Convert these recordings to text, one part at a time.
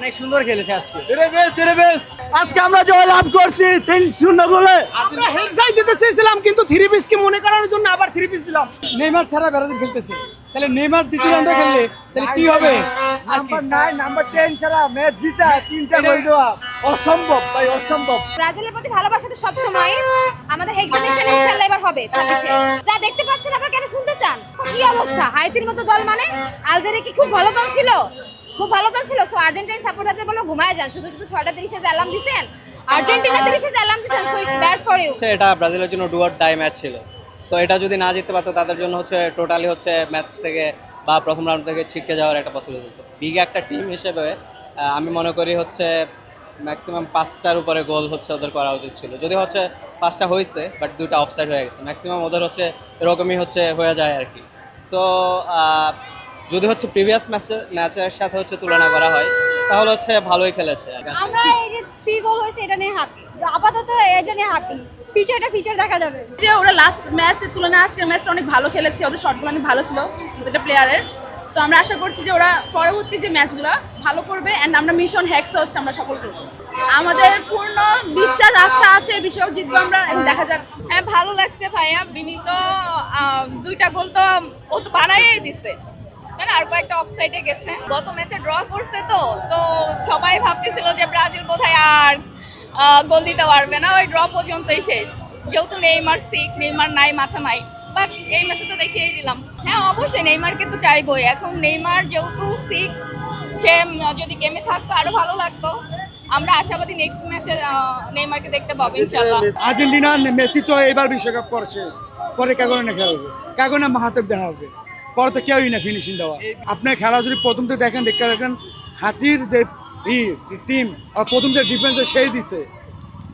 অনেক সুন্দর খেলেছে আজকে। আজকে আমরা জয় লাভ করছি 3-0 গোলে। আমরা হেডসাই দিতে চেয়েছিলাম কিন্তু থ্রি পিসকে মনে করানোর জন্য আবার থ্রি পিস দিলাম। নেইমার ছাড়া ব্রাজিল খেলতেছে, তাহলে নেইমার দ্বিতীয় রাউন্ডে খেললে তাহলে কি হবে? নাম্বার 9 নাম্বার 10 ছাড়া ম্যাচ জিতা 3টা গোল দেওয়া অসম্ভব ভাই, অসম্ভব। ব্রাজিলের প্রতি ভালোবাসা তো সব সময় আমাদের এক্সিবিশন ইনশাআল্লাহ এবার হবে 26-এ। যা দেখতে পাচ্ছেন আপনারা কেন শুনতে চান? কি অবস্থা, হাইতির মতো দল মানে? আলজেরিয়া কি খুব ভালো দল ছিল? খুব ভালো দল ছিল। তো আর্জেন্টাইন সাপোর্টারদের বলো ঘুমায় যান, শুধু শুধু 6:30-এ যে অ্যালার্ম দিবেন, আর্জেন্টিনা 30-এ যে অ্যালার্ম দিবেন, so it's bad for you. এটা ব্রাজিলের জন্য ডু অর ডাই ম্যাচ ছিল। সো এটা যদি না জিততে পারতো তাদের জন্য টোটালি ম্যাচ থেকে বা প্রথম রাউন্ড থেকে ছিটকে যাওয়ার একটা পসিবিলিটি হতো। বিগ একটা টিম হিসেবে আমি মনে করি ম্যাক্সিমাম 5টার উপরে গোল ওদের করা উচিত ছিল। যদি 5টা হয়েছে, বাট 2টা অফসাইড হয়ে গেছে। ম্যাক্সিমাম ওদের এরকমই হয়ে যায় আর কি। সো যদি প্রিভিয়াস ম্যাচের সাথে তুলনা করা হয় তাহলে ভালোই খেলেছে। আমরা এই যে 3 গোল হয়েছে এটা নিয়ে হ্যাপি, আপাতত এটা নিয়ে হ্যাপি। ফিচার দেখা যাবে। যে ওরা লাস্ট ম্যাচের তুলনায় আজকের ম্যাচটা অনেক ভালো খেলেছে, ওদের শটগুলো অনেক ভালো ছিল দুটো প্লেয়ারের। তো আমরা আশা করছি যে ওরা পরবর্তী যে ম্যাচগুলো ভালো করবে অ্যান্ড আমরা মিশন হ্যাক্স আমরা সফল করবো। আমাদের পূর্ণ বিশ্বাস আস্থা আছে বিশ্বকাপ জিতবো আমরা, দেখা যাক। হ্যাঁ ভালো লাগছে ভাইয়া, বিনীত 2টা গোল তো ও তো বানাইই দিছে, মানে আর কয়েকটা অফসাইডে গেছে। গত ম্যাচে ড্র করছে তো সবাই ভাবতেছিল যে ব্রাজিল বোধহয় আর গোল দিতে পারবে না, ওই ড্র পর্যন্তই শেষ। যেহেতু নেইমার সিক, নেইমার নাই, মাথা নাই, বাট এই ম্যাচে তো দেখিয়েই দিলাম। হ্যাঁ অবশ্যই নেইমারকে তো চাইবই। এখন নেইমার যেহেতু সিক, সে যদি গেমে থাকতো আরো ভালো লাগতো। আমরা আশাবাদী নেক্সট ম্যাচে নেইমারকে দেখতে পাবো ইনশাআল্লাহ। আর্জেন্টিনা মেসি তো এবার বিশ্বকাপ করছে, পরে কাগনে খেলবে, কাগনে মাহাতেব দেখা হবে, পরে তো কেউই না ফিনিশিং দেওয়া। আপনার খেলা যদি প্রথম থেকে দেখেন হাতির যে টিম আর প্রথম যে ডিফেন্সে সেই দিছে,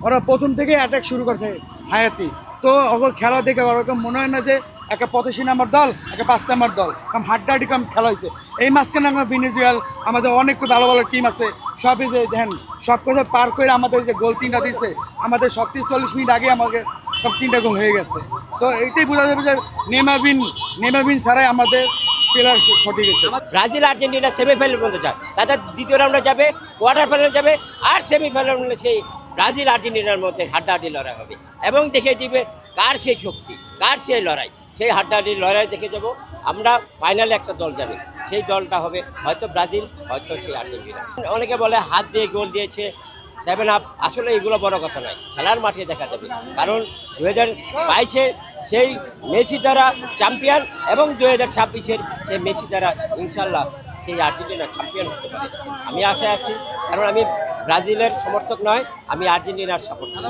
ওরা প্রথম থেকে অ্যাটাক শুরু করছে হায়াতি। তো ওর খেলা দেখে ওরকম মনে হয় না যে একটা 85 নম্বর দল, একটা 5 নম্বর দল, কারণ হাড্ডাহাড্ডি কম খেলা হয়েছে। এই মাঝখানে আমরা ভেনেজুয়েলা, আমাদের অনেক ভালো ভালো টিম আছে, সবই যে দেখেন সব কথা পার করে আমাদের যে গোল 3টা দিচ্ছে, আমাদের 40 মিনিট আগে আমাদের সব 3টা গোল হয়ে গেছে। তো এইটাই বোঝা যাবে যে নেইমার বিন ছাড়াই আমাদের প্লেয়ার সঠিক আছে। ব্রাজিল আর্জেন্টিনা সেমিফাইনাল পর্যন্ত যায়, তাদের দ্বিতীয় রাউন্ডে যাবে, কোয়ার্টার ফাইনাল যাবে, আর সেমিফাইনালে সেই ব্রাজিল আর্জেন্টিনার মধ্যে হাড্ডাহাড্ডি লড়াই হবে এবং দেখে দিবে কার সেই শক্তি, কার সেই লড়াই। সেই হাড্ডাহাড্ডি লড়াই দেখে যাবো আমরা। ফাইনালে একটা দল যাবে, সেই দলটা হবে হয়তো ব্রাজিল, হয়তো সেই আর্জেন্টিনা। অনেকে বলে হাত দিয়ে গোল দিয়েছে, 7 আপ, আসলে এগুলো বড় কথা নয়, খেলার মাঠে দেখা যাবে। কারণ 2022-এর সেই মেসি দ্বারা চ্যাম্পিয়ন এবং 2026-এর সেই মেসি দ্বারা ইনশাল্লাহ সেই আর্জেন্টিনা চ্যাম্পিয়ন হতে পারে। আমি আশায় আছি, কারণ আমি ব্রাজিলের সমর্থক নয়, আমি আর্জেন্টিনার সাপোর্ট করি।